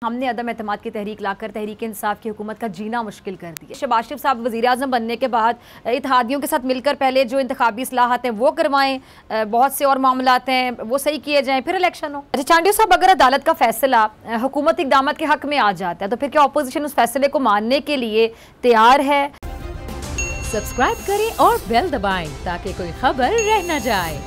हमने अदम एतमाद की तहरीक लाकर तहरीक इंसाफ की हुकूमत का जीना मुश्किल कर दिया। शहबाज शरीफ साहब वज़ीर आज़म बनने के बाद इत्तेहादियों के साथ मिलकर पहले जो इंतखाबी इस्लाहात हैं वो करवाएं, बहुत से और मामलात हैं वो सही किए जाएं, फिर इलेक्शन हो। अच्छा चांडियो साहब, अगर अदालत का फैसला हुकूमती इक़दाम के हक में आ जाता है तो फिर क्या अपोजिशन उस फैसले को मानने के लिए तैयार है? सब्सक्राइब करें और बेल दबाएं ताकि कोई खबर रह न जाए।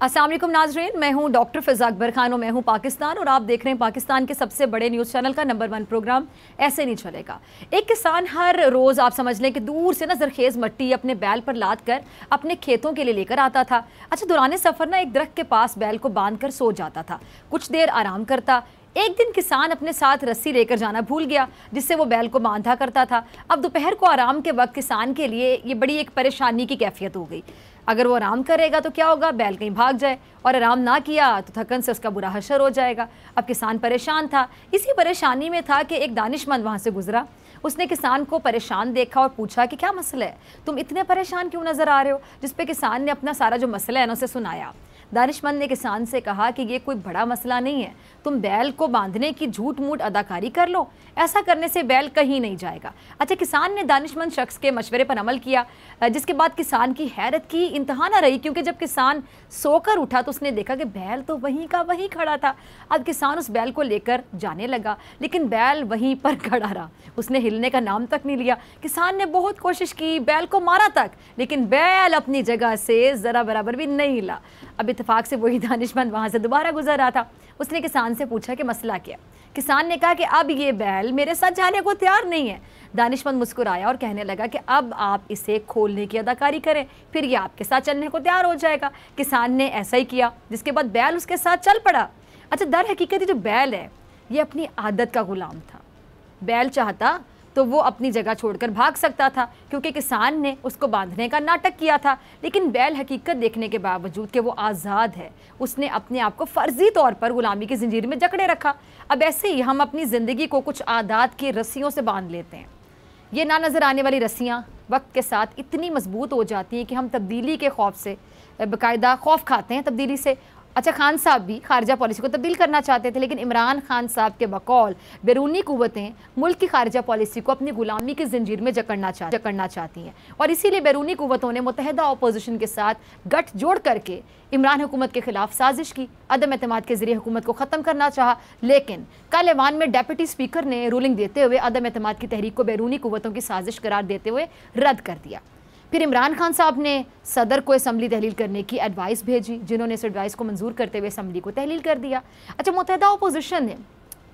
अस्सलाम वालेकुम नाज़रीन, मैं हूं डॉक्टर फ़िज़ा अकबर खान और मैं हूं पाकिस्तान और आप देख रहे हैं पाकिस्तान के सबसे बड़े न्यूज़ चैनल का नंबर 1 प्रोग्राम ऐसे नहीं चलेगा। एक किसान हर रोज़ आप समझ लें कि दूर से ना ज़रखेज़ मट्टी अपने बैल पर लाद कर अपने खेतों के लिए लेकर आता था। अच्छा दौरान सफ़र ना एक दरख्त के पास बैल को बांध कर सो जाता था, कुछ देर आराम करता। एक दिन किसान अपने साथ रस्सी लेकर जाना भूल गया जिससे वो बैल को बांधा करता था। अब दोपहर को आराम के वक्त किसान के लिए ये बड़ी एक परेशानी की कैफियत हो गई। अगर वो आराम करेगा तो क्या होगा, बैल कहीं भाग जाए, और आराम ना किया तो थकन से उसका बुरा हशर हो जाएगा। अब किसान परेशान था। इसी परेशानी में था कि एक दानिशमंद वहाँ से गुजरा। उसने किसान को परेशान देखा और पूछा कि क्या मसला है, तुम इतने परेशान क्यों नज़र आ रहे हो? जिस पे किसान ने अपना सारा जो मसला है ना उसे सुनाया। दानिशमंद ने किसान से कहा कि ये कोई बड़ा मसला नहीं है, तुम बैल को बांधने की झूठ मूठ अदाकारी कर लो, ऐसा करने से बैल कहीं नहीं जाएगा। अच्छा किसान ने दानिशमंद शख्स के मशवरे पर अमल किया, जिसके बाद किसान की हैरत की इंतहा ना रही, क्योंकि जब किसान सोकर उठा तो उसने देखा कि बैल तो वहीं का वहीं खड़ा था। अब किसान उस बैल को लेकर जाने लगा लेकिन बैल वहीं पर खड़ा रहा, उसने हिलने का नाम तक नहीं लिया। किसान ने बहुत कोशिश की, बैल को मारा तक, लेकिन बैल अपनी जगह से ज़रा बराबर भी नहीं हिला। अब इत्तेफाक से वही दानिशमंद वहाँ से दोबारा गुजर रहा था। उसने किसान से पूछा कि मसला क्या? किसान ने कहा कि अब ये बैल मेरे साथ जाने को तैयार नहीं है। दानिशमंद मुस्कुराया और कहने लगा कि अब आप इसे खोलने की अदाकारी करें, फिर ये आपके साथ चलने को तैयार हो जाएगा। किसान ने ऐसा ही किया, जिसके बाद बैल उसके साथ चल पड़ा। अच्छा दर हकीकत जो बैल है ये अपनी आदत का गुलाम था। बैल चाहता तो वो अपनी जगह छोड़कर भाग सकता था, क्योंकि किसान ने उसको बांधने का नाटक किया था। लेकिन बैल हकीकत देखने के बावजूद कि वो आज़ाद है, उसने अपने आप को फ़र्जी तौर पर गुलामी की ज़ंजीर में जकड़े रखा। अब ऐसे ही हम अपनी ज़िंदगी को कुछ आदात की रस्सियों से बांध लेते हैं। ये ना नज़र आने वाली रस्सियाँ वक्त के साथ इतनी मजबूत हो जाती हैं कि हम तब्दीली के खौफ से बाकायदा खौफ खाते हैं तब्दीली से। अच्छा खान साहब भी खारजा पॉलिसी को तब्दील करना चाहते थे, लेकिन इमरान खान साहब के बकौल बैरूनी कुव्वतें मुल्क की खारजा पॉलिसी को अपनी गुलामी की जंजीर में जकड़ना चाहती हैं, और इसीलिए बैरूनी कुव्वतों ने मुत्तहिदा अपोजिशन के साथ गठजोड़ करके इमरान हुकूमत के खिलाफ साजिश की, अदम एतमाद के जरिए हुकूमत को ख़त्म करना चाहा। लेकिन कल ऐवान में डेप्यूटी स्पीकर ने रूलिंग देते हुए अदम एतमाद की तहरीक को बैरूनी कुव्वतों की साजिश करार देते हुए रद्द कर दिया। फिर इमरान खान साहब ने सदर को असम्बली तहलील करने की एडवाइस भेजी, जिन्होंने इस एडवाइस को मंजूर करते हुए असम्बली को तहलील कर दिया। अच्छा मुत्तहिदा अपोजिशन ने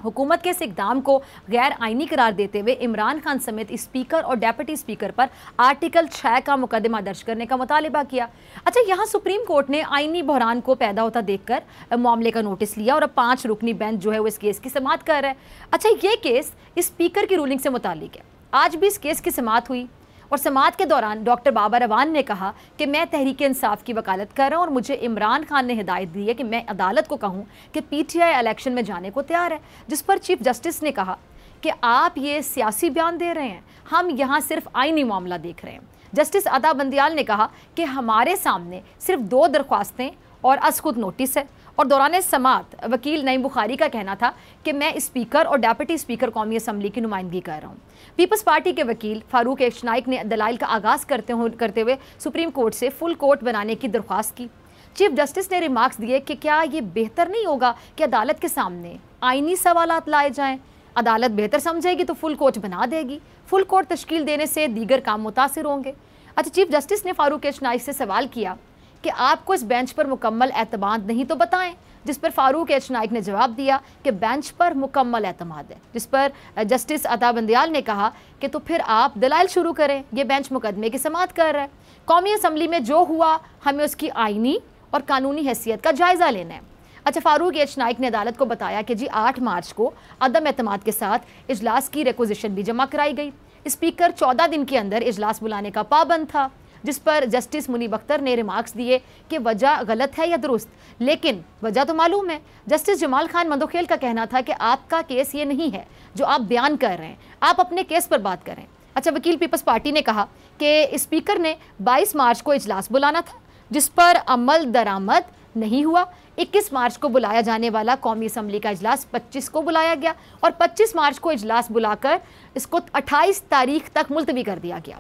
हुकूमत के इस इक़दाम को गैर आइनी करार देते हुए इमरान खान समेत स्पीकर और डेप्यूटी स्पीकर पर आर्टिकल 6 का मुकदमा दर्ज करने का मुतालिबा किया। अच्छा यहाँ सुप्रीम कोर्ट ने आइनी बहरान को पैदा होता देखकर मामले का नोटिस लिया और अब 5 रुकनी बेंच जो है वो इस केस की समाअत कर रहा है। अच्छा ये केस स्पीकर की रूलिंग से मुतालिक है। आज भी इस केस की समाअत हुई और समाअत के दौरान डॉक्टर बाबर अवान ने कहा कि मैं तहरीक इंसाफ की वकालत कर रहा हूँ और मुझे इमरान खान ने हिदायत दी है कि मैं अदालत को कहूँ कि पीटीआई इलेक्शन में जाने को तैयार है। जिस पर चीफ जस्टिस ने कहा कि आप ये सियासी बयान दे रहे हैं, हम यहाँ सिर्फ आइनी मामला देख रहे हैं। जस्टिस अता बंदियाल ने कहा कि हमारे सामने सिर्फ 2 दरख्वास्तें और असखुद नोटिस है। और दौरान समाअत वकील नईम बुखारी का कहना था कि मैं स्पीकर और डेप्यूटी स्पीकर कौमी असम्बली की नुमाइंदगी कर रहा हूँ। पीपल्स पार्टी के वकील फारूक एशनाइक ने दलाइल का आगाज़ करते हुए सुप्रीम कोर्ट से फुल कोर्ट बनाने की दरख्वास्त की। चीफ जस्टिस ने रिमार्क्स दिए कि क्या ये बेहतर नहीं होगा कि अदालत के सामने आइनी सवालात लाए जाएँ? अदालत बेहतर समझेगी तो फुल कोर्ट बना देगी, फुल कोर्ट तश्कील देने से दीगर काम मुतासिर होंगे। अच्छा चीफ जस्टिस ने फारूक एशनाइक से सवाल किया कि आपको इस बेंच पर मुकम्मल एतमाद नहीं तो बताएं, जिस पर फारूक एशनाइक ने जवाब दिया कि बेंच पर मुकम्मल एतमाद है। जिस पर जस्टिस अता बंदियाल ने कहा कि तो फिर आप दलाइल शुरू करें, ये बेंच मुकदमे की समाअत कर रहा है। कौमी असम्बली में जो हुआ हमें उसकी आइनी और कानूनी हैसियत का जायज़ा लेना है। अच्छा फारूक एशनाइक ने अदालत को बताया कि जी 8 मार्च को अदम एतमाद के साथ इजलास की रिक्विजिशन भी जमा कराई गई। स्पीकर 14 दिन के अंदर इजलास बुलाने का पाबंद था। जिस पर जस्टिस मुनीब अख्तर ने रिमार्क्स दिए कि वजह गलत है या दुरुस्त, लेकिन वजह तो मालूम है। जस्टिस जमाल खान मंदोखेल का कहना था कि आपका केस ये नहीं है जो आप बयान कर रहे हैं, आप अपने केस पर बात करें। अच्छा, वकील पीपल्स पार्टी ने कहा कि स्पीकर ने 22 मार्च को इजलास बुलाना था, जिस पर अमल दरामद नहीं हुआ। 21 मार्च को बुलाया जाने वाला कौमी असम्बली का इजलास 25 को बुलाया गया और 25 मार्च को इजलास बुलाकर इसको 28 तारीख तक मुलतवी कर दिया गया।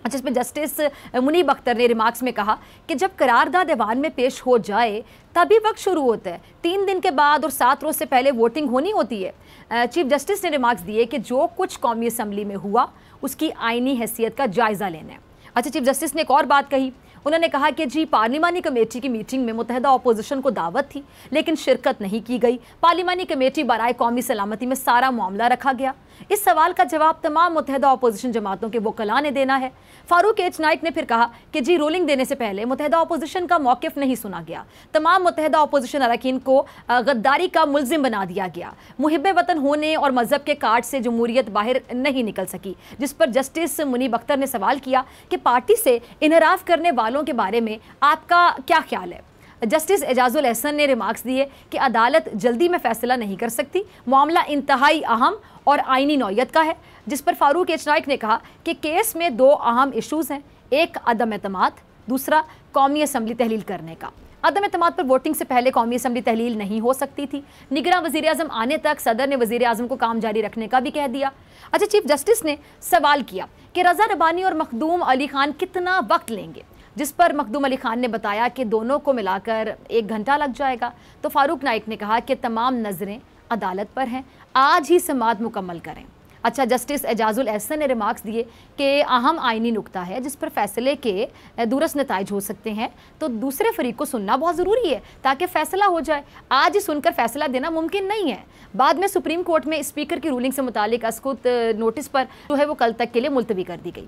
अच्छा, इसमें जस्टिस मुनीब अख्तर ने रिमार्क्स में कहा कि जब करारदाद ऐवान में पेश हो जाए तभी वक्त शुरू होता है, 3 दिन के बाद और 7 रोज़ से पहले वोटिंग होनी होती है। चीफ जस्टिस ने रिमार्क्स दिए कि जो कुछ कौमी असम्बली में हुआ उसकी आइनी हैसियत का जायज़ा लेना है। अच्छा, चीफ जस्टिस ने एक और बात कही, उन्होंने कहा कि जी पार्लिमानी कमेटी की मीटिंग में मुत्तहदा अपोजिशन को दावत थी लेकिन शिरकत नहीं की गई। पार्लिमानी कमेटी बराए कौमी सलामती में सारा मामला रखा गया। इस सवाल का जवाब तमाम मुत्तहदा अपोजिशन जमातों के वकला ने देना है। फारूक एच नाइक ने फिर कहा कि जी रूलिंग देने से पहले मुत्तहदा अपोजिशन का मौक़िफ़ नहीं सुना गया। तमाम मुत्तहदा अपोजिशन अरकान को गद्दारी का मुलजिम बना दिया गया। मुहिब्बे वतन होने और मजहब के कार्ड से जमहूरियत बाहर नहीं निकल सकी, जिस पर जस्टिस मुनीब अख्तर ने सवाल किया कि पार्टी से इनहराफ करने वालों के बारे में आपका क्या ख्याल है। जस्टिस एजाजुल एहसन ने रिमार्क्स दिए कि अदालत जल्दी में फैसला नहीं कर सकती, मामला इंतहाई अहम और आइनी नौयत का है। जिस पर फारूक एच नाइक ने कहा कि केस में 2 अहम इशूज़ हैं, एक अदम एतमाद, दूसरा कौमी असम्बली तहलील करने का। अदम एतमाद पर वोटिंग से पहले कौमी असम्बली तहलील नहीं हो सकती थी। निगरान वज़ीर आज़म आने तक सदर ने वज़ीर आज़म को काम जारी रखने का भी कह दिया। अच्छा, चीफ जस्टिस ने सवाल किया कि रज़ा रबानी और मखदूम अली खान कितना वक्त लेंगे, जिस पर मखदूम अली खान ने बताया कि दोनों को मिलाकर 1 घंटा लग जाएगा। तो फारूक नाइक ने कहा कि तमाम नज़रें अदालत पर हैं, आज ही समाअत मुकम्मल करें। अच्छा, जस्टिस एजाजुल एहसन ने रिमार्क्स दिए कि अहम आइनी नुक्ता है जिस पर फैसले के दुरुस्त नताइज हो सकते हैं, तो दूसरे फरीक को सुनना बहुत ज़रूरी है ताकि फ़ैसला हो जाए। आज ही सुनकर फैसला देना मुमकिन नहीं है। बाद में सुप्रीम कोर्ट में स्पीकर की रूलिंग से मुतालिक अस्कुत नोटिस पर जो है वो कल तक के लिए मुलतवी कर दी गई।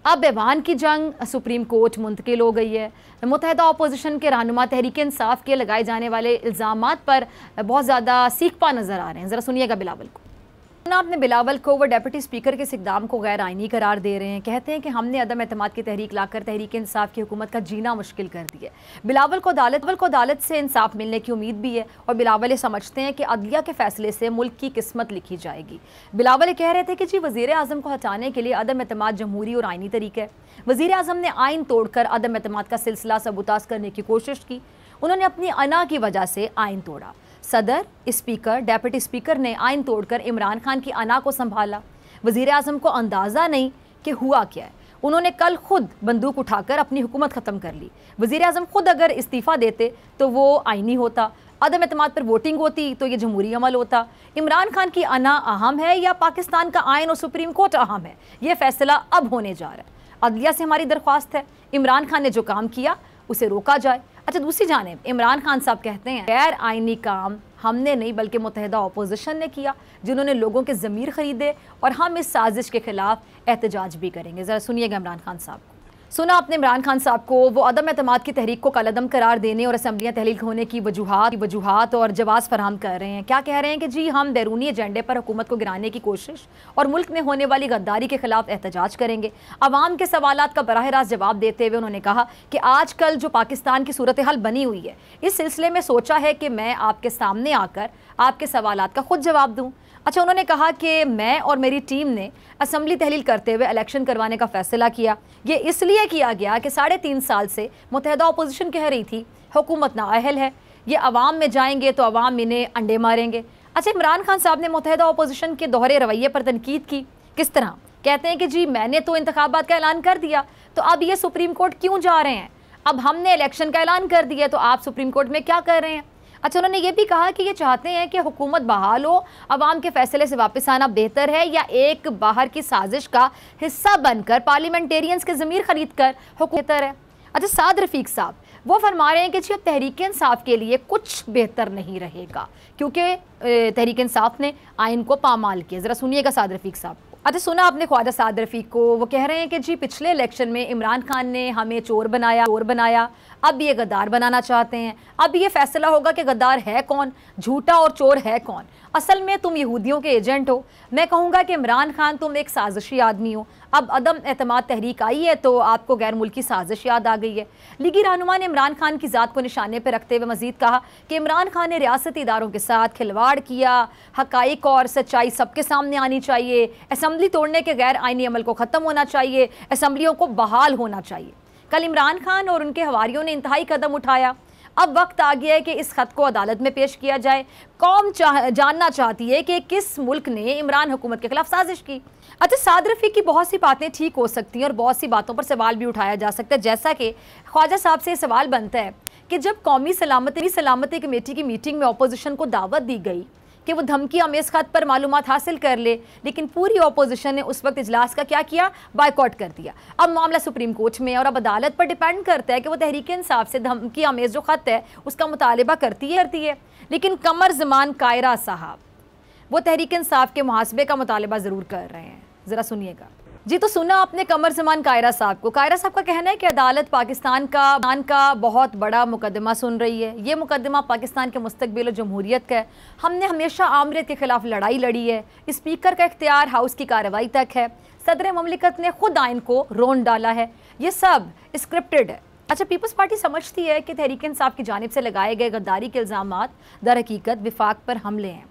अब ऐवान की जंग सुप्रीम कोर्ट मुंतकिल हो गई है। मुत्तहदा अपोजिशन के रहनुमा तहरीक इंसाफ के लगाए जाने वाले इल्ज़ामात पर बहुत ज़्यादा सीखपा नज़र आ रहे हैं। ज़रा सुनिएगा बिलावल को। आपने बिलावल को वो डेप्यूटी स्पीकर के इस इक़दाम को गैर आइनी करार दे रहे हैं, कहते हैं कि हमने अदम एतमाद की तहरीक लाकर तहरीक इंसाफ की हुकूमत का जीना मुश्किल कर दिया। बिलावल को अदालत से इंसाफ मिलने की उम्मीद भी है और बिलावल ये समझते हैं कि अदलिया के फैसले से मुल्क की किस्मत लिखी जाएगी। बिलावल कह रहे थे कि जी वज़ीर आज़म को हटाने के लिए अदम एतमाद जमहूरी और आइनी तरीका है। वज़ीर आज़म ने आइन तोड़कर अदम एतमाद का सिलसिला सबूताज करने की कोशिश की। उन्होंने अपनी अना की वजह से आइन तोड़ा। सदर, स्पीकर, डेप्यूटी स्पीकर ने आइन तोड़कर इमरान खान की अना को संभाला। वज़ीर आज़म को अंदाज़ा नहीं कि हुआ क्या है। उन्होंने कल खुद बंदूक उठाकर अपनी हुकूमत ख़त्म कर ली। वज़ीर आज़म खुद अगर इस्तीफ़ा देते तो वो आइनी होता, अदम एतमाद पर वोटिंग होती तो ये जमहूरी अमल होता। इमरान खान की अना अहम है या पाकिस्तान का आइन और सुप्रीम कोर्ट अहम है, ये फैसला अब होने जा रहा है। अदलिया से हमारी दरख्वास्त है, इमरान खान ने जो काम किया उसे रोका जाए। अच्छा, दूसरी जानिब इमरान खान साहब कहते हैं गैर आइनी काम हमने नहीं बल्कि मुत्तहदा अपोजिशन ने किया, जिन्होंने लोगों के ज़मीर ख़रीदे और हम इस साजिश के ख़िलाफ़ एहतजाज भी करेंगे। ज़रा सुनिएगा इमरान खान साहब को। सुना आपने इमरान खान साहब को, वो अदम एतमाद की तहरीक को कलअदम करार देने और असम्बलियाँ तहलील होने की वजूहात और जवाज़ फराहम कर रहे हैं। क्या कह रहे हैं कि जी हम बैरूनी एजेंडे पर हुकूमत को गिराने की कोशिश और मुल्क में होने वाली गद्दारी के खिलाफ एहतजाज करेंगे। अवाम के सवालात का बराह रास्त जवाब देते हुए उन्होंने कहा कि आजकल जो पाकिस्तान की सूरत हाल बनी हुई है, इस सिलसिले में सोचा है कि मैं आपके सामने आकर आपके सवालात का खुद जवाब दूँ। अच्छा, उन्होंने कहा कि मैं और मेरी टीम ने असम्बली तहलील करते हुए इलेक्शन करवाने का फ़ैसला किया। ये इसलिए किया गया कि 3.5 साल से मुत्तहदा अपोजिशन कह रही थी हुकूमत नाअहल है, ये अवाम में जाएंगे तो अवाम इन्हें अंडे मारेंगे। अच्छा, इमरान खान साहब ने मुत्तहदा अपोजिशन के दोहरे रवैये पर तनकीद की। किस तरह? कहते हैं कि जी मैंने तो इंतखाबात का ऐलान कर दिया, तो अब ये सुप्रीम कोर्ट क्यों जा रहे हैं? अब हमने इलेक्शन का ऐलान कर दिया तो आप सुप्रीम कोर्ट में क्या कर रहे हैं? अच्छा, उन्होंने ये भी कहा कि ये चाहते हैं कि हुकूमत बहाल हो, अवाम के फैसले से वापस आना बेहतर है या एक बाहर की साजिश का हिस्सा बनकर पार्लियामेंटेरियंस के ज़मीर खरीद कर हुकूमत बेहतर है। अच्छा, साद रफ़ीक साहब वो फरमा रहे हैं कि जी अब तहरीक इंसाफ के लिए कुछ बेहतर नहीं रहेगा क्योंकि तहरीक इंसाफ ने आइन को पामाल किया। ज़रा सुनिएगा साद रफ़ीक साहब। अच्छा, सुना आपने ख्वाजा साद रफ़ीक को, वो कह रहे हैं कि जी पिछले इलेक्शन में इमरान खान ने हमें चोर बनाया, अब ये गद्दार बनाना चाहते हैं। अब ये फैसला होगा कि गद्दार है कौन, झूठा और चोर है कौन। असल में तुम यहूदियों के एजेंट हो। मैं कहूँगा कि इमरान खान तुम एक साजिशी आदमी हो, अब अदम एतमाद तहरीक आई है तो आपको गैर मुल्की साजिश याद आ गई है। लीगी रहनुमा ने इमरान खान की ज़ात को निशाने पर रखते हुए मजीद कहा कि इमरान खान ने रियासती इदारों के साथ खिलवाड़ किया, हकाइक और सच्चाई सबके सामने आनी चाहिए, असम्बली तोड़ने के गैर आइनी अमल को ख़त्म होना चाहिए, असम्बलियों को बहाल होना चाहिए। कल इमरान खान और उनके हवारियों ने इंतहाई कदम उठाया। अब वक्त आ गया है कि इस खत को अदालत में पेश किया जाए। कौम जानना चाहती है कि किस मुल्क ने इमरान हुकूमत के खिलाफ साजिश की। अच्छा, साद रफ़ीक की बहुत सी बातें ठीक हो सकती हैं और बहुत सी बातों पर सवाल भी उठाया जा सकता है, जैसा कि ख्वाजा साहब से सवाल बनता है कि जब कौमी सलामती कमेटी की मीटिंग में अपोजिशन को दावत दी गई कि वो धमकी अमेज़ खत पर मालूमात हासिल कर ले, लेकिन पूरी अपोजिशन ने उस वक्त इजलास का क्या किया, बायकॉट कर दिया। अब मामला सुप्रीम कोर्ट में और अब अदालत पर डिपेंड करता है कि वो तहरीक इंसाफ से धमकी अमेज़ जो खत है उसका मुतालिबा करती है। लेकिन कमर ज़मान कायरा साहब वो तहरीक इंसाफ के मुहासबे का मुतालिबा ज़रूर कर रहे हैं। ज़रा सुनिएगा जी। तो सुना आपने कमर ज़मान कायरा साहब को। कायरा साहब का कहना है कि अदालत पाकिस्तान का बहुत बड़ा मुकदमा सुन रही है। ये मुकदमा पाकिस्तान के मुस्तकबिल और जमहूरियत का है। हमने हमेशा आमरीत के खिलाफ लड़ाई लड़ी है। स्पीकर का इख्तियार हाउस की कार्रवाई तक है। सदर ममलिकत ने खुद आइन को रोन डाला है। ये सब स्क्रिप्टेड है। अच्छा, पीपल्स पार्टी समझती है कि तहरीक इंसाफ की जानिब से लगाए गए गद्दारी के इल्ज़ामात दर हकीकत विफाक पर हमले हैं।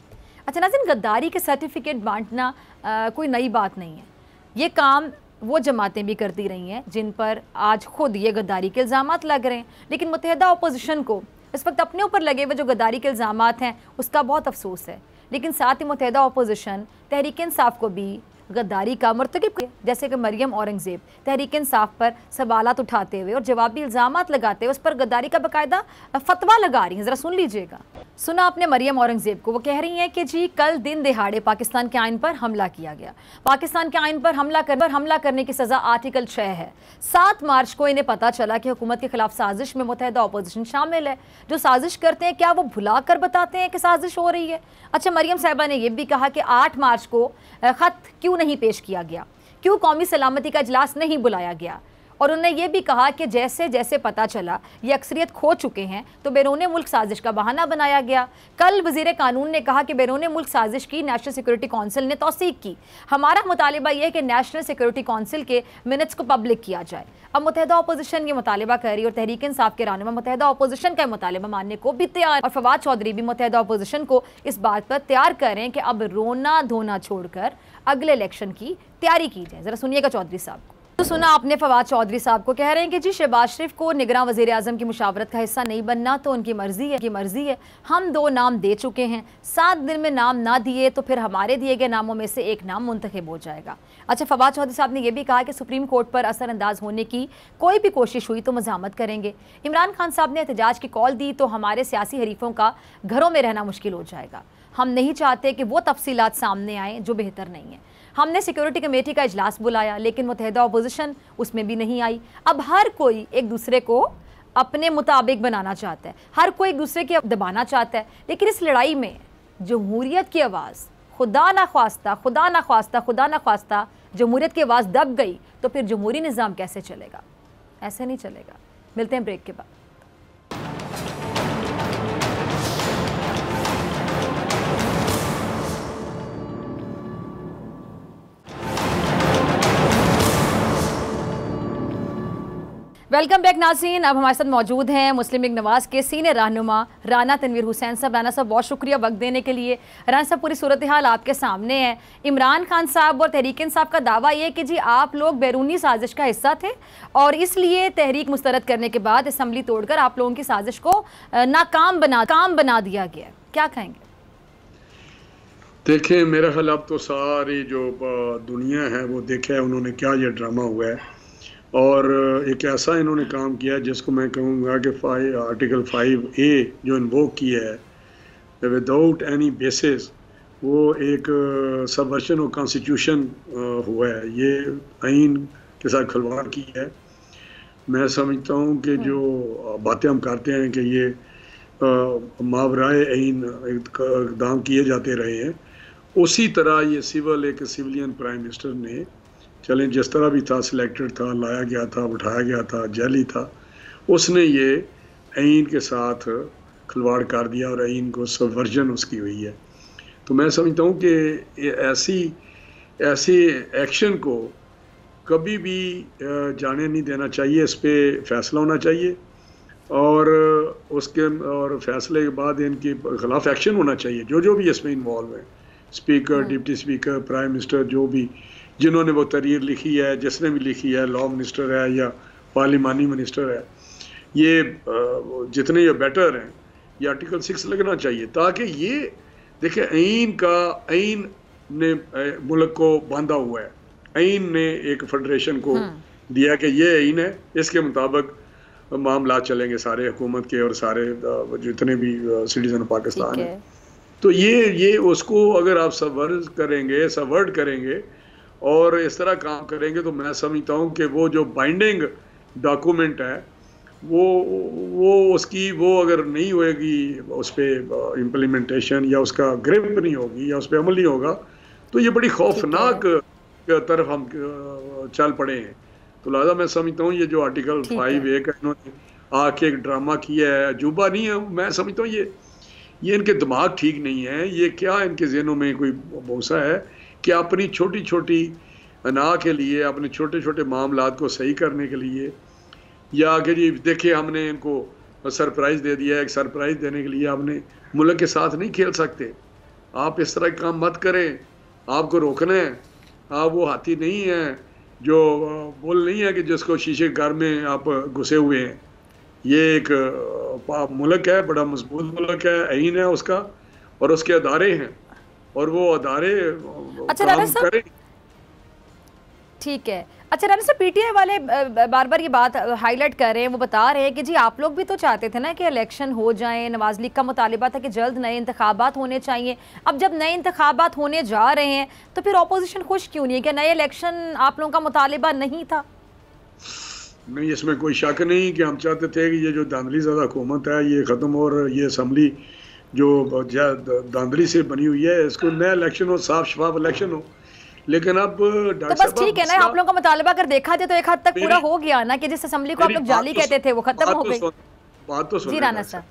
अच्छा नाज़रीन, गद्दारी के सर्टिफिकेट बांटना कोई नई बात नहीं है। ये काम वो जमातें भी करती रही हैं जिन पर आज खुद ये गद्दारी के इल्ज़ामात लग रहे हैं। लेकिन मुत्तहिदा अपोजिशन को इस वक्त अपने ऊपर लगे हुए जो गद्दारी के इल्ज़ामात हैं उसका बहुत अफसोस है। लेकिन साथ ही मुत्तहिदा अपोजिशन तहरीक इंसाफ को भी गद्दारी का मर्तकब, जैसे कि मरियम औरंगज़ेब तहरीक इंसाफ पर सवालात उठाते हुए और जवाबी इल्ज़ामात लगाते हुए उस पर गद्दारी का बाकायदा फतवा लगा रही हैं। ज़रा सुन लीजिएगा। सुना आपने मरियम औरंगज़ेब को। वो कह रही हैं कि जी कल दिन दिहाड़े पाकिस्तान के आइन पर हमला किया गया। पाकिस्तान के आइन पर हमला करने की सज़ा आर्टिकल 6 है। 7 मार्च को इन्हें पता चला कि हुकूमत के खिलाफ साजिश में मुत्तहिदा अपोजिशन शामिल है। जो साजिश करते हैं क्या वो भुला कर बताते हैं कि साजिश हो रही है? अच्छा, मरियम साहिबा ने यह भी कहा कि 8 मार्च को ख़त क्यों नहीं पेश किया गया, क्यों कौमी सलामती का इजलास नहीं बुलाया गया। और उन्होंने ये भी कहा कि जैसे जैसे पता चला ये अक्सरियत खो चुके हैं तो बैरून मुल्क साजिश का बहाना बनाया गया। कल वज़ीर कानून ने कहा कि बैरून मुल्क साजिश की नेशनल सिक्योरिटी कौंसिल ने तौसीक की। हमारा मुतालिबा यह है कि नेशनल सिक्योरिटी कौंसिल के मिनट्स को पब्लिक किया जाए। अब मुत्तहिदा अपोजिशन ये मुतालिबा कर रही और तहरीक इंसाफ के रहनुमा मुत्तहिदा अपोजिशन का मुतालिबा मानने को भी तैयार, और फवाद चौधरी भी मुत्तहिदा अपोजिशन को इस बात पर तैयार कर रहे हैं कि अब रोना धोना छोड़कर अगले इलेक्शन की तैयारी की जाए। ज़रा सुनिएगा चौधरी साहब को। तो सुना आपने फवाद चौधरी साहब को, कह रहे हैं कि जी शहबाज शरीफ को निगरान वज़ीर आज़म की मुशावरत का हिस्सा नहीं बनना तो उनकी मर्ज़ी है। हम 2 नाम दे चुके हैं, 7 दिन में नाम ना दिए तो फिर हमारे दिए गए नामों में से एक नाम मुंतखब हो जाएगा। अच्छा, फवाद चौधरी साहब ने यह भी कहा कि सुप्रीम कोर्ट पर असरअंदाज होने की कोई भी कोशिश हुई तो मज़ामत करेंगे। इमरान खान साहब ने एहतजाज की कॉल दी तो हमारे सियासी हरीफों का घरों में रहना मुश्किल हो जाएगा। हम नहीं चाहते कि वो तफसीलात सामने आएँ जो बेहतर नहीं है। हमने सिक्योरिटी कमेटी का इजलास बुलाया लेकिन मुत्तहिदा अपोजिशन उसमें भी नहीं आई। अब हर कोई एक दूसरे को अपने मुताबिक बनाना चाहता है, हर कोई एक दूसरे के दबाना चाहता है। लेकिन इस लड़ाई में जमहूरियत की आवाज़ खुदा ना ख्वास्ता जमहूरियत की आवाज़ दब गई तो फिर जमहूरी निज़ाम कैसे चलेगा? ऐसे नहीं चलेगा। मिलते हैं ब्रेक के बाद। वेलकम बैक नाज़रीन। अब हमारे साथ मौजूद हैं मुस्लिम लीग नवाज़ के सीनियर रहनुमा राना तनवीर हुसैन साहब। राना साहब बहुत शुक्रिया वक्त देने के लिए। राना साहब, पूरी सूरत हाल आपके सामने है। इमरान खान साहब और तहरीक इंसाफ का दावा ये कि जी आप लोग बैरूनी साजिश का हिस्सा थे और इसलिए तहरीक मुस्तरद करने के बाद असम्बली तोड़कर आप लोगों की साजिश को नाकाम बना दिया गया। क्या कहेंगे? देखें, मेरा ख्याल अब तो सारी जो दुनिया है वो देखा है उन्होंने क्या ये ड्रामा हुआ है और एक ऐसा इन्होंने काम किया जिसको मैं कहूँगा कि आर्टिकल 5A जो इन्वोक किया है विदाउट एनी बेसिस, वो एक सबवर्शन ऑफ कॉन्स्टिट्यूशन हुआ है। ये आइन के साथ खिलवाड़ की है। मैं समझता हूँ कि जो बातें हम करते हैं कि ये मावराए आइन इक़दाम किए जाते रहे हैं, उसी तरह ये सिविलियन प्राइम मिनिस्टर ने चलें जिस तरह भी था, सिलेक्टेड था, लाया गया था, उठाया गया था, जाली था, उसने ये आइन के साथ खिलवाड़ कर दिया और आइन को सबवर्जन उसकी हुई है। तो मैं समझता हूँ कि ऐसी एक्शन को कभी भी जाने नहीं देना चाहिए, इस पे फैसला होना चाहिए और और फैसले के बाद इनके खिलाफ एक्शन होना चाहिए जो भी इसमें इन्वॉल्व है, speaker, deputy speaker, prime minister, जो भी जिन्होंने वो तहरीर लिखी है, जिसने भी लिखी है, लॉ मिनिस्टर है या पार्लिमानी मिनिस्टर है, ये जितने ये बेटर हैं, ये आर्टिकल 6 लगना चाहिए ताकि ये देखिए आइन ने मुल्क को बांधा हुआ है, आइन ने एक फेडरेशन को दिया कि ये आइन है, इसके मुताबिक मामला चलेंगे सारे हुकूमत के और सारे जितने भी सिटीजन पाकिस्तान है। तो ये उसको अगर आप सबवर्ट करेंगे और इस तरह काम करेंगे तो मैं समझता हूँ कि वो जो बाइंडिंग डॉक्यूमेंट है वो उसकी वो अगर नहीं होएगी, उस पर इम्प्लीमेंटेशन या उसका ग्रिप नहीं होगी या उस पर अमल नहीं होगा, तो ये बड़ी खौफनाक तरफ हम चल पड़े हैं। तो लिहाजा मैं समझता हूँ ये जो आर्टिकल 5A का इन्होंने आके एक ड्रामा किया है, अजूबा नहीं है, मैं समझता हूँ ये इनके दिमाग ठीक नहीं है, ये क्या इनके ज़हनों में कोई भूसा है कि अपनी छोटी छोटी अना के लिए, अपने छोटे छोटे मामलात को सही करने के लिए, या कि जी देखिए हमने इनको सरप्राइज़ दे दिया है, एक सरप्राइज़ देने के लिए आपने मुल्क के साथ नहीं खेल सकते, आप इस तरह का काम मत करें, आपको रोकना है। आप वो हाथी नहीं हैं जो बोल नहीं है कि जिसको शीशे घर में आप घुसे हुए हैं। ये एक मुल्क है, बड़ा मजबूत मुल्क है, आईन है उसका और उसके अदारे हैं और वो अदारे काम करें। ठीक है। अच्छा राना साहब, पीटीआई वाले बार बार ये बात हाईलाइट कर रहे हैं, वो बता रहे हैं कि जी आप लोग भी तो चाहते थे ना कि इलेक्शन हो जाएं, नवाज लीग का मुतालिबा था कि जल्द नए इंतखाबात होने चाहिए। अब जब नए इंतखाबात होने जा रहे हैं तो फिर ऑपोजिशन खुश क्यों नहीं है? क्या नए इलेक्शन आप लोगों का मुतालिबा नहीं था? नहीं, इसमें कोई शक नहीं कि हम चाहते थे कि ये जो धांधली ज़्यादा हुकूमत है ये ख़त्म हो, और ये असम्बली जो धांधली से बनी हुई है इसको नया इलेक्शन हो, साफ शफाफ इलेक्शन हो। लेकिन अब तो बस ठीक है ना, आप लोगों का मुतालबा अगर देखा जाए तो एक हद तक पूरा हो गया ना कि जिस असेंबली को आप लोग जाली कहते थे वो खत्म हो गई। बात तो जी राना साहब,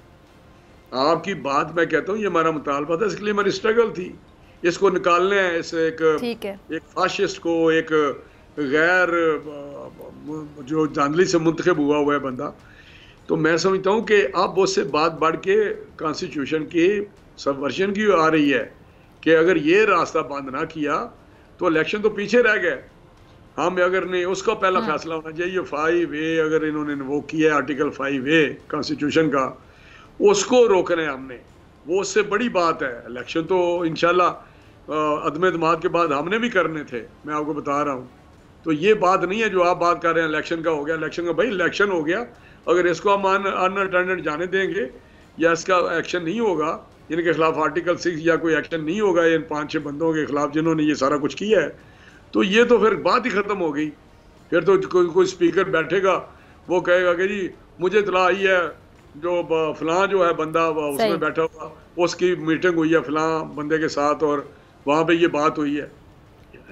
आपकी बात मैं कहता हूँ, ये हमारा मुतालबा था, इसके लिए हमारी स्ट्रगल थी, इसको निकालने हैं, इस एक फाशिस्ट को, एक गैर जो धांधली से मुंतखब हुआ है बंदा। तो मैं समझता हूँ कि अब उससे बात बढ़ के कॉन्स्टिट्यूशन की सबवर्जन की आ रही है कि अगर ये रास्ता बंद ना किया तो इलेक्शन तो पीछे रह गए। हम अगर नहीं, उसका पहला फैसला होना चाहिए 5A, अगर इन्होंने वो किया है आर्टिकल 5A कॉन्स्टिट्यूशन का, उसको रोकना है हमने, वो उससे बड़ी बात है। इलेक्शन तो इंशाल्लाह अदम एतमाद के बाद हमने भी करने थे, मैं आपको बता रहा हूँ। तो ये बात नहीं है जो आप बात कर रहे हैं इलेक्शन का हो गया, इलेक्शन का, भाई इलेक्शन हो गया, अगर इसको हम अनअटेंडेड जाने देंगे या इसका एक्शन नहीं होगा, इनके खिलाफ आर्टिकल 6 या कोई एक्शन नहीं होगा इन 5-6 बंदों के खिलाफ जिन्होंने ये सारा कुछ किया है, तो ये तो फिर बात ही ख़त्म हो गई। फिर तो कोई स्पीकर बैठेगा, वो कहेगा कि जी मुझे इतला आई है जो फलां जो है बंदा उसमें बैठा हुआ, उसकी मीटिंग हुई है फलां बंदे के साथ और वहाँ पे ये बात हुई है,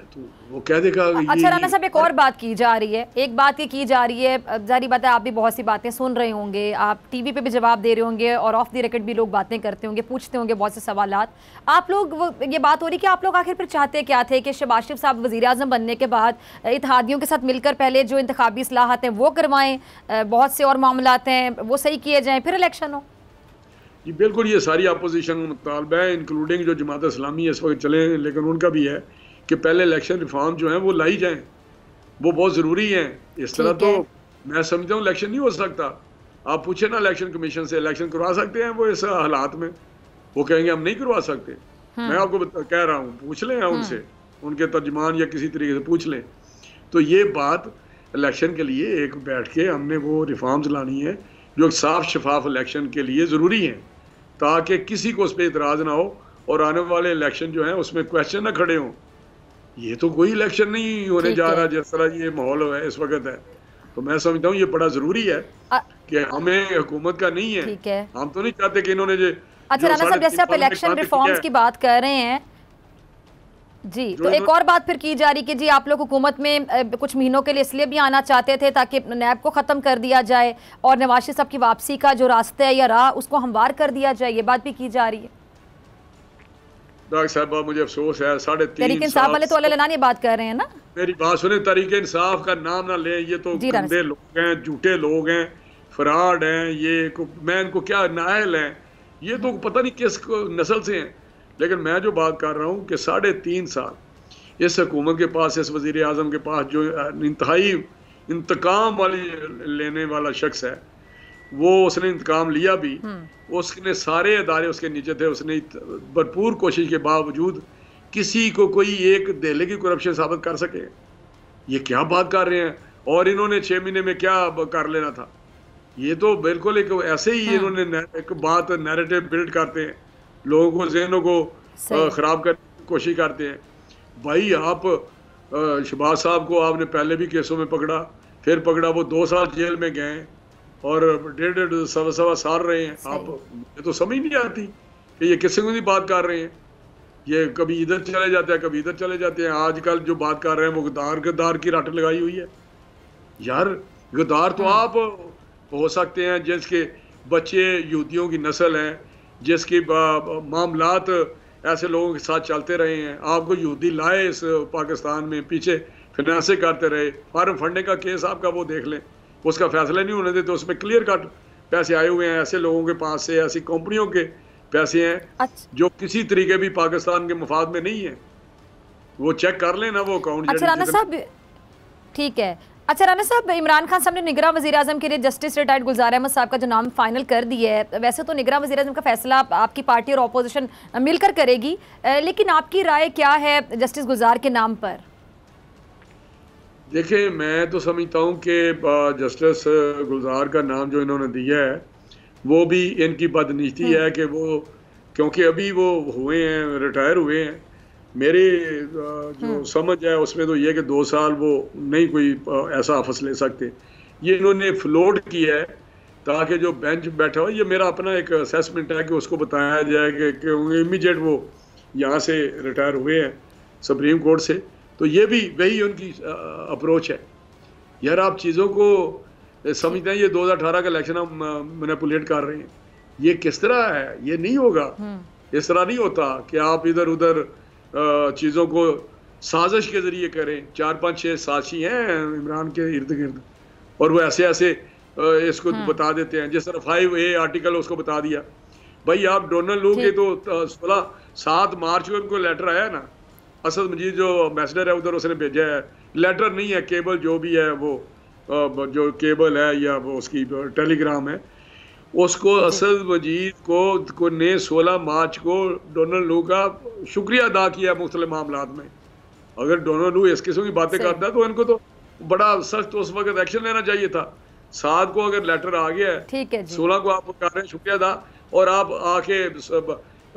तो वो कह देगा। अच्छा राना साहब, एक और बात की जा रही है, एक बात ये की जा रही है, जारी बात है आप भी बहुत सी बातें सुन रहे होंगे, आप टीवी पे भी जवाब दे रहे होंगे और ऑफ द रिकॉर्ड भी लोग बातें करते होंगे, पूछते होंगे बहुत से सवालात। आप लोग ये बात हो रही कि आप लोग आखिर फिर चाहते क्या थे कि शहबाज शरीफ साहब वज़ीर आज़म बनने के बाद इत्तेहादियों के साथ मिलकर पहले जो इंतखाबी इस्लाहात हैं वो करवाएं, बहुत से और मामलात हैं वो सही किए जाएँ, फिर इलेक्शन हो? जी बिल्कुल, ये सारी अपोजिशन का मुतालबा है, इंक्लूडिंग जो जमात इस्लामी इस वक्त चले, लेकिन उनका भी है कि पहले इलेक्शन रिफॉर्म जो है वो लाई जाएं, वो बहुत ज़रूरी है। इस तरह तो मैं समझता हूँ इलेक्शन नहीं हो सकता। आप पूछे ना इलेक्शन कमीशन से, इलेक्शन करवा सकते हैं वो इस हालात में? वो कहेंगे हम नहीं करवा सकते। मैं आपको कह रहा हूँ, पूछ लें उनसे, उनके तर्जमान या किसी तरीके से पूछ लें। तो ये बात इलेक्शन के लिए एक बैठ के हमने वो रिफॉर्म्स लानी है जो साफ शफाफ इलेक्शन के लिए ज़रूरी हैं, ताकि किसी को उस पर इतराज़ ना हो और आने वाले इलेक्शन जो है उसमें क्वेश्चन ना खड़े हों। ये तो कोई इलेक्शन नहीं होने जा रहा जिस तरह ये माहौल है इस वक्त है। तो मैं समझता हूँ ये बड़ा जरूरी है कि हमें हुकूमत का नहीं है, हम तो नहीं चाहते कि इन्होंने अच्छा राना साहब, जैसे आप इलेक्शन रिफॉर्म्स की बात कर रहे हैं जी, तो एक और बात फिर की जा रही कि जी आप लोग हुकूमत में कुछ महीनों के लिए इसलिए भी आना चाहते थे ताकि नैब को ख़त्म कर दिया जाए और नवाज शरीफ साहब की वापसी का जो रास्ता है या राह उसको हमवार कर दिया जाए, ये बात भी की जा रही है। डॉक्टर साहबा मुझे अफसोस है, 3.5 तहरीक इंसाफ वाले तो अल्लाह ये बात कर रहे हैं ना। मेरी बात सुने, तहरीक इंसाफ का नाम ना ले, ये तो गंदे लोग हैं, झूठे लोग हैं, फराड हैं, ये मैं इनको क्या नाअहल हैं, ये तो पता नहीं किस नस्ल से हैं। लेकिन मैं जो बात कर रहा हूँ कि 3.5 साल इस हुकूमत के पास, इस वज़ीर आज़म के पास जो इंतहाई इंतकाम लेने वाला शख्स है, वो उसने इंतकाम लिया भी, उसने सारे अदारे उसके नीचे थे, उसने भरपूर कोशिश के बावजूद किसी को कोई एक देले की करप्शन साबित कर सके। ये क्या बात कर रहे हैं, और इन्होंने 6 महीने में क्या कर लेना था। ये तो बिल्कुल एक ऐसे ही इन्होंने एक बात नैरेटिव बिल्ड करते हैं, लोगों को ज़हनों को ख़राब करने की कोशिश करते हैं। भाई आप शहबाज साहब को आपने पहले भी केसों में पकड़ा, फिर पकड़ा, वो 2 साल जेल में गए और 1.5 सवा साल रहे हैं। आप ये तो समझ नहीं आती कि ये किसी की बात कर रहे हैं। ये कभी इधर चले जाते हैं, कभी इधर चले जाते हैं। आजकल जो बात कर रहे हैं वो गद्दार की रट लगाई हुई है। यार गद्दार तो आप हो सकते हैं जिसके बच्चे यहूदियों की नस्ल हैं, जिसके मामलात ऐसे लोगों के साथ चलते रहे हैं। आपको यहूदी लाए इस पाकिस्तान में, पीछे फिनांसे करते रहे। फॉरेन फंडिंग का केस आपका वो देख लें, उसका फैसला नहीं होने देते, उसमें क्लियर कट पैसे आए हुए हैं ऐसे लोगों के पास से, ऐसी कंपनियों के पैसे हैं जो किसी तरीके भी पाकिस्तान के मफाद में नहीं है। वो चेक कर लेना वो अकाउंट। अच्छा राना साहब, ठीक है। अच्छा राना साहब, इमरान खान साहब ने निगरां वज़ीर आज़म के लिए जस्टिस रिटायर्ड गुलजार अहमद साहब का जो नाम फाइनल कर दिया है। वैसे तो निगरां वज़ीर आज़म का फैसला आपकी पार्टी और अपोजिशन मिलकर करेगी, लेकिन आपकी राय क्या है जस्टिस गुलजार के नाम पर? देखिए, मैं तो समझता हूँ कि जस्टिस गुलजार का नाम जो इन्होंने दिया है वो भी इनकी बदनीति है कि वो, क्योंकि अभी वो हुए हैं, रिटायर हुए हैं। मेरी जो समझ है उसमें तो ये कि 2 साल वो नहीं कोई ऐसा ऑफिस ले सकते। ये इन्होंने फ्लोट किया है ताकि जो बेंच बैठा हो, ये मेरा अपना एक असेसमेंट है कि उसको बताया जाए कि इमीडिएट वो यहाँ से रिटायर हुए हैं सुप्रीम कोर्ट से, तो ये भी वही उनकी अप्रोच है। यार आप चीज़ों को समझते हैं, ये 2018 का इलेक्शन हम मैनिपुलेट कर रहे हैं, ये किस तरह है? ये नहीं होगा, इस तरह नहीं होता कि आप इधर उधर चीज़ों को साजिश के ज़रिए करें। 4-5-6 साज़िशी हैं इमरान के इर्द गिर्द, और वो ऐसे ऐसे इसको बता देते हैं। जिस तरह 5A आर्टिकल उसको बता दिया। भाई आप डोनाल्ड लू के तो 7 मार्च को उनको लेटर आया ना, असद मजीद जो एम्बेसडर है उधर, उसने भेजा है। लेटर नहीं है, केबल जो भी है वो जो केबल है या वो उसकी टेलीग्राम है, उसको असद मजीद को ने 16 मार्च को डोनाल्ड लू का शुक्रिया अदा किया मुख्तलिफ मामलात में। अगर डोनाल्ड लू इस किस्म की बातें करता है तो इनको तो बड़ा सख्त उस वक्त एक्शन लेना चाहिए था। 7 को अगर लेटर आ गया है, 16 को आप कर रहे हैं शुक्रिया अदा, और आप आके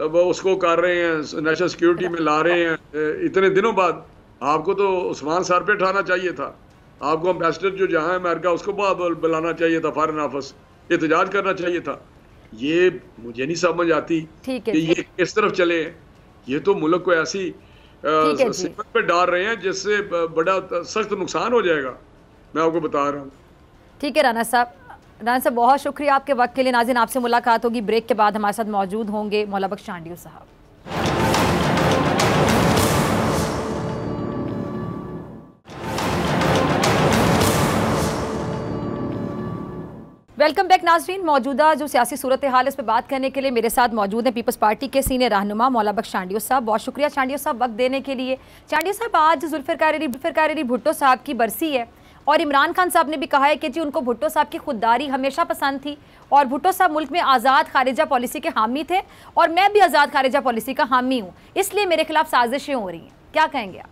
वो उसको कर रहे हैं, नेशनल सिक्योरिटी में ला रहे हैं इतने दिनों बाद। आपको तो उस्मान सर पे उठाना चाहिए था। आपको एम्बेसडर जो जहाँ है अमेरिका, उसको बुलाना चाहिए था, फॉरेन ऑफिस एहतजाज करना चाहिए था। ये मुझे नहीं समझ आती कि ये किस तरफ चले हैं। ये तो मुल्क को ऐसी सिमत पे डाल रहे हैं जिससे बड़ा सख्त नुकसान हो जाएगा, मैं आपको बता रहा हूँ। ठीक है राना साहब, बहुत शुक्रिया आपके वक्त के लिए। नाज़रीन, आपसे मुलाकात होगी ब्रेक के बाद। हमारे साथ मौजूद होंगे मौला बख्श चांडियो साहब। वेलकम बैक नाजरीन। मौजूदा जो सियासी सूरत हाल, इस पर बात करने के लिए मेरे साथ मौजूद हैं पीपल्स पार्टी के सीनियर रहनुमा मौला बख्श चांडियो साहब। बहुत शुक्रिया चांडियो साहब वक्त देने के लिए। चांडियो साहब, आज जुल्फिकार भुट्टो साहब की बरसी है और इमरान खान साहब ने भी कहा है कि जी उनको भुट्टो साहब की खुददारी हमेशा पसंद थी और भुट्टो साहब मुल्क में आज़ाद खारिजा पॉलिसी के हामी थे और मैं भी आज़ाद खारिजा पॉलिसी का हामी हूँ, इसलिए मेरे खिलाफ साजिशें हो रही हैं। क्या कहेंगे आप?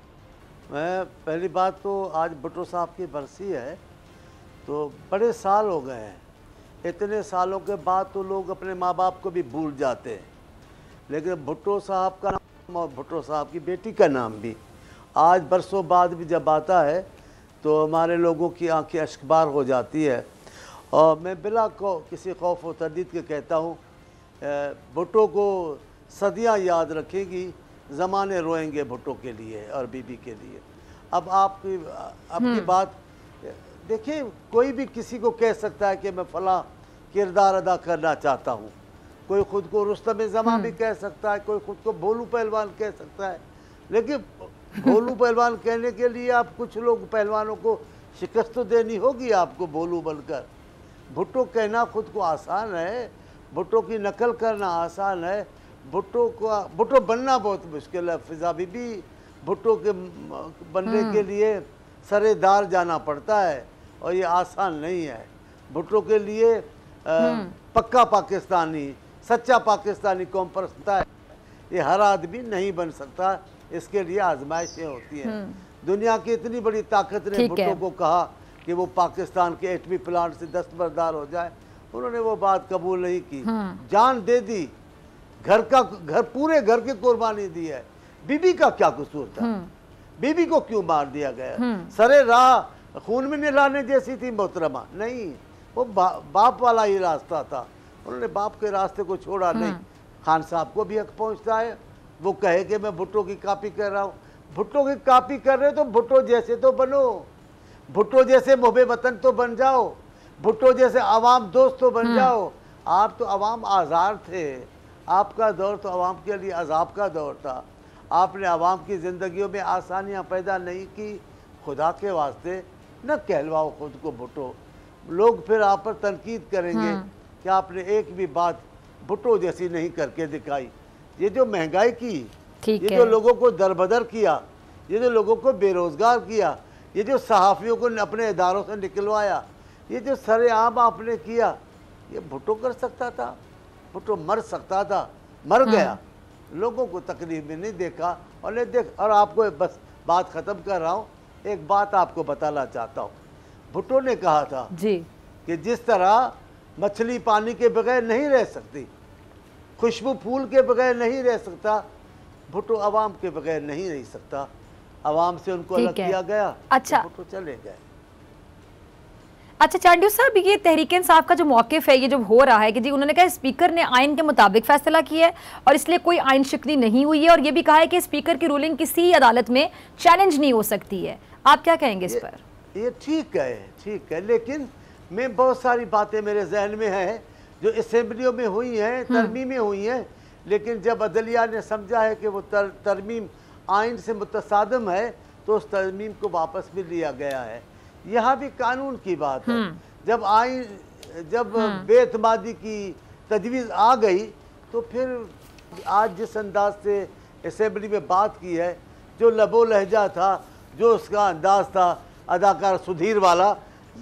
मैं पहली बात तो आज भुट्टो साहब की बरसी है, तो बड़े साल हो गए हैं। इतने सालों के बाद तो लोग अपने माँ बाप को भी भूल जाते हैं, लेकिन भुट्टो साहब का नाम और भुट्टो साहब की बेटी का नाम भी आज बरसों बाद भी जब आता है तो हमारे लोगों की आंखें अश्कबार हो जाती है। और मैं बिला को किसी खौफ और तरदीद के कहता हूँ, भुट्टो को सदियाँ याद रखेगी, ज़माने रोएंगे भुट्टो के लिए और बीबी के लिए। अब आपकी बात देखिए, कोई भी किसी को कह सकता है कि मैं फ़लाँ किरदार अदा करना चाहता हूँ, कोई खुद को रुस्तम ज़मां भी कह सकता है, कोई खुद को भोलू पहलवान कह सकता है। लेकिन भोलू पहलवान कहने के लिए आप कुछ लोग पहलवानों को शिकस्त तो देनी होगी आपको भोलू बनकर। भुट्टो कहना खुद को आसान है, भुट्टो की नकल करना आसान है, भुट्टो बनना बहुत मुश्किल है। फिजा बीबी भुट्टो के बनने के लिए सरेदार जाना पड़ता है और ये आसान नहीं है। भुट्टो के लिए पक्का पाकिस्तानी, सच्चा पाकिस्तानी कौम परस्त है, ये हर आदमी नहीं बन सकता। इसके लिए आजमाइशें होती हैं। दुनिया की इतनी बड़ी ताकत ने भुट्टो को कहा कि वो पाकिस्तान के एटमी प्लांट से दस्तबरदार हो जाए, उन्होंने वो बात कबूल नहीं की, जान दे दी, पूरे घर की कुर्बानी दी है। बीबी का क्या कसूर था? बीबी को क्यों मार दिया गया? सरे राह खून में नहलाने जैसी थी मोहतरमा? नहीं, वो बाप वाला ही रास्ता था, उन्होंने बाप के रास्ते को छोड़ा नहीं। खान साहब को भी हक पहुंचता है, वो कहे कि मैं भुट्टो की कॉपी कर रहा हूँ। भुट्टो की कॉपी कर रहे हो तो भुट्टो जैसे तो बनो, भुट्टो जैसे मोहब्बे वतन तो बन जाओ, भुट्टो जैसे आवाम दोस्त तो बन जाओ। आप तो आवाम आज़ार थे, आपका दौर तो आवाम के लिए अजाब का दौर था। आपने आवाम की ज़िंदगियों में आसानियाँ पैदा नहीं की। खुदा के वास्ते न कहलवाओ खुद को भुट्टो। लोग फिर आप पर तनकीद करेंगे कि आपने एक भी बात भुट्टो जैसी नहीं करके दिखाई। ये जो महंगाई की, ये जो लोगों को दरबदर किया, ये जो लोगों को बेरोज़गार किया, ये जो सहाफ़ियों को अपने इदारों से निकलवाया, ये जो सरेआम आपने किया, ये भुट्टो कर सकता था? भुट्टो मर सकता था, मर गया। लोगों को तकलीफ में नहीं देखा और नहीं देख। और आपको बस बात ख़त्म कर रहा हूँ, एक बात आपको बताना चाहता हूँ। भुट्टो ने कहा था जी कि जिस तरह मछली पानी के बगैर नहीं रह सकती, खुशबू फूल के बगैर नहीं रह सकता, भुट्टो आवाम के बगैर नहीं रह सकता। आवाम से उनको अलग किया गया। अच्छा, तो भुट्टो चले गए। अच्छा चांडियो साहब, ये तहरीक इंसाफ का जो मौक़िफ़ है, ये जो हो रहा है कि जी उन्होंने कहा स्पीकर ने आइन के मुताबिक फैसला किया है और इसलिए कोई आइन शिकनी नहीं हुई है, और ये भी कहा है कि स्पीकर की रूलिंग किसी अदालत में चैलेंज नहीं हो सकती है। आप क्या कहेंगे इस पर? ये ठीक है, लेकिन मैं बहुत सारी बातें मेरे जहन में हैं जो असेंबलियों में हुई हैं, तरमीमें हुई हैं, लेकिन जब अदलिया ने समझा है कि वो तरमीम आइन से मुतसादम है तो उस तरमीम को वापस भी लिया गया है। यहाँ भी कानून की बात है। जब बेतमादी की तजवीज़ आ गई तो फिर आज जिस अंदाज से असेंबली में बात की है, जो लबो लहजा था, जो उसका अंदाज था अदाकार सुधीर वाला,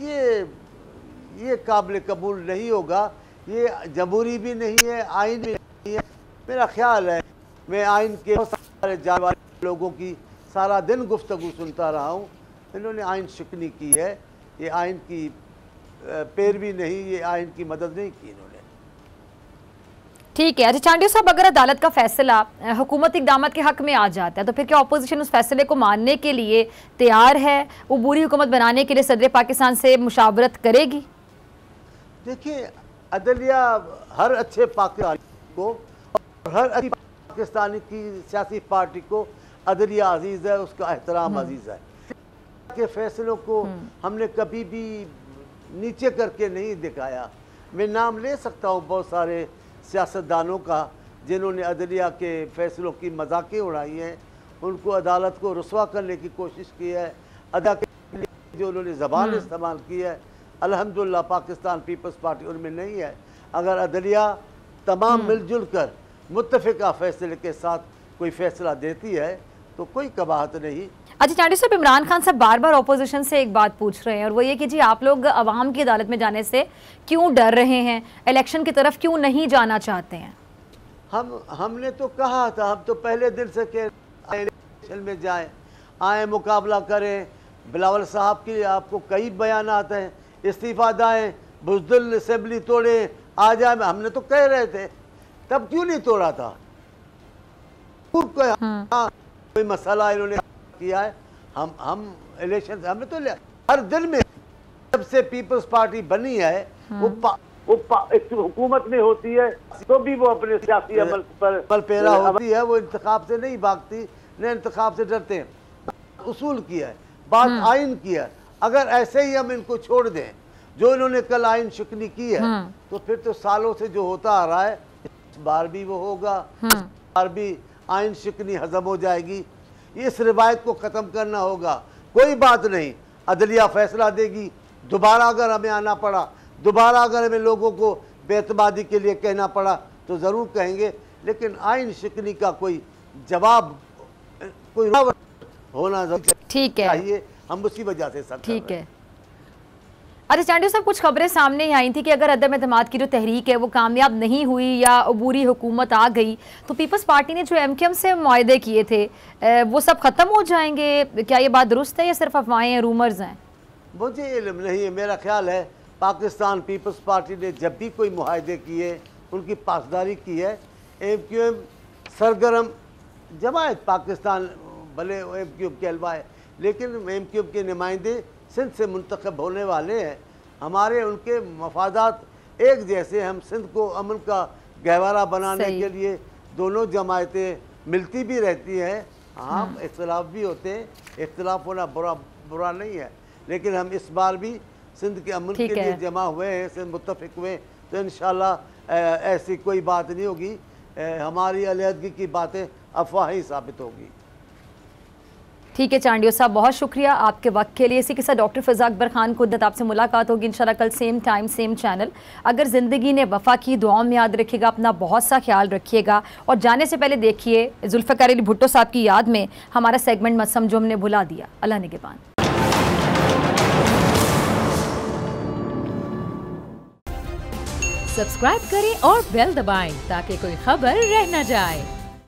ये काबिल कबूल नहीं होगा। ये जमहूरी भी नहीं है, आइन भी नहीं है। मेरा ख्याल है, मैं आइन के बहुत सारे जाने वाले लोगों की सारा दिन गुफ्तगू सुनता रहा हूँ, इन्होंने आइन शिकनी की है, ये आइन की पैरवी नहीं, ये आइन की मदद नहीं की इन्होंने। ठीक है। अच्छा चांडियो साहब, अगर अदालत का फैसला हुकूमत इक़दाम के हक में आ जाता है तो फिर क्या अपोजिशन उस फैसले को मानने के लिए तैयार है? अबूरी हुकूमत बनाने के लिए सदर पाकिस्तान से मुशावरत करेगी? देखिए, अदलिया हर अच्छे पाकिस्तानी को और हर अच्छी पाकिस्तानी की सियासी पार्टी को अदलिया अजीज़ है, उसका एहतराम अजीज़ है। के फैसलों को हमने कभी भी नीचे करके नहीं दिखाया। मैं नाम ले सकता हूँ बहुत सारे सियासतदानों का जिन्होंने अदलिया के फैसलों की मजाकें उड़ाई हैं, उनको अदालत को रुसवा करने की कोशिश की है, अदा के लिए जो उन्होंने ज़बान इस्तेमाल की है। अल्हम्दुलिल्लाह पाकिस्तान पीपल्स पार्टी उनमें नहीं है। अगर अदलिया तमाम मिलजुल कर मुत्तफ़िका फैसले के साथ कोई फैसला देती है तो कोई कबाहत नहीं। अच्छा चांडियो साहब, इमरान खान साहब बार बार अपोजिशन से एक बात पूछ रहे हैं और वो ये कि जी आप लोग अवाम की अदालत में जाने से क्यों डर रहे हैं, इलेक्शन की तरफ क्यों नहीं जाना चाहते हैं? हमने तो कहा था, हम तो पहले दिन से कह इलेक्शन में जाएं, आए मुकाबला करें। बिलावल साहब की आपको कई बयान आते हैं, इस्तीफा दाएँ, बुज़दिल असेंबली तोड़े, आ जाए। हमने तो कह रहे थे, तब क्यों नहीं तोड़ा था? कोई मसला इन्होंने किया है? हम इलेक्शन हमने तो हर दिन में जब से पीपल्स पार्टी बनी है वो हुकूमत में होती है तो भी वो अपने सियासी अमल पर पैरा होती है। वो इंतखाब से नहीं भागती, न इंतखाब से डरते हैं। उसूल किया है, बात आइन की है। अगर ऐसे ही हम इनको छोड़ दें जो इन्होंने कल आइन शिकनी की है तो फिर तो सालों से जो होता आ रहा है बार भी वो होगा, इस बार भी आइन शिकनी हजम हो जाएगी। इस रिवायत को ख़त्म करना होगा। कोई बात नहीं, अदलिया फैसला देगी। दोबारा अगर हमें आना पड़ा, दोबारा अगर हमें लोगों को बेतमादी के लिए कहना पड़ा तो ज़रूर कहेंगे, लेकिन आइन शिकनी का कोई जवाब, कोई होना ठीक है, चाहिए। हम उसी वजह से सब ठीक है। अच्छा चांडियो साहब, कुछ खबरें सामने ही आई थी कि अगर अदम एतमाद की जो तहरीक है वो कामयाब नहीं हुई या अबूरी हुकूमत आ गई तो पीपल्स पार्टी ने जो MQM से मुआहदे किए थे वो सब ख़त्म हो जाएंगे। क्या ये बात दुरुस्त है या सिर्फ अफवाहें हैं, रूमर्स हैं? मुझे इल्म नहीं है। मेरा ख्याल है पाकिस्तान पीपल्स पार्टी ने जब भी कोई मुआहदे किए, उनकी पासदारी की है। MQM सरगर्म जमायत पाकिस्तान, भले MQM कहलवाए, लेकिन MQM के नुमाइंदे सिंध से मुंतखब होने वाले हैं। हमारे उनके मफादात एक जैसे। हम सिंध को अमन का गहवारा बनाने के लिए दोनों जमायतें मिलती भी रहती हैं। हाँ, इख्तलाफ भी होते हैं, इख्तलाफ होना बुरा नहीं है, लेकिन हम इस बार भी सिंध के अमन के लिए जमा हुए हैं, सिंध मुत्तफिक हुए, तो इंशाल्लाह ऐसी कोई बात नहीं होगी। हमारी अलहदगी की बातें अफवाह ही साबित होगी। ठीक है चांडियो साहब, बहुत शुक्रिया आपके वक्त के लिए। इसी के साथ डॉक्टर फ़िज़ा अकबर खान को आपसे मुलाकात होगी इंशाल्लाह कल सेम टाइम सेम चैनल। अगर ज़िंदगी ने वफ़ा की, दुआओं में याद रखिएगा, अपना बहुत सा ख्याल रखिएगा। और जाने से पहले देखिए जुल्फ़िकार अली भुट्टो साहब की याद में हमारा सेगमेंट मत समझो हमने भुला दिया। अल्लाह निगहबान। सब्सक्राइब करें और बेल दबाएं ताकि कोई खबर रह न जाए।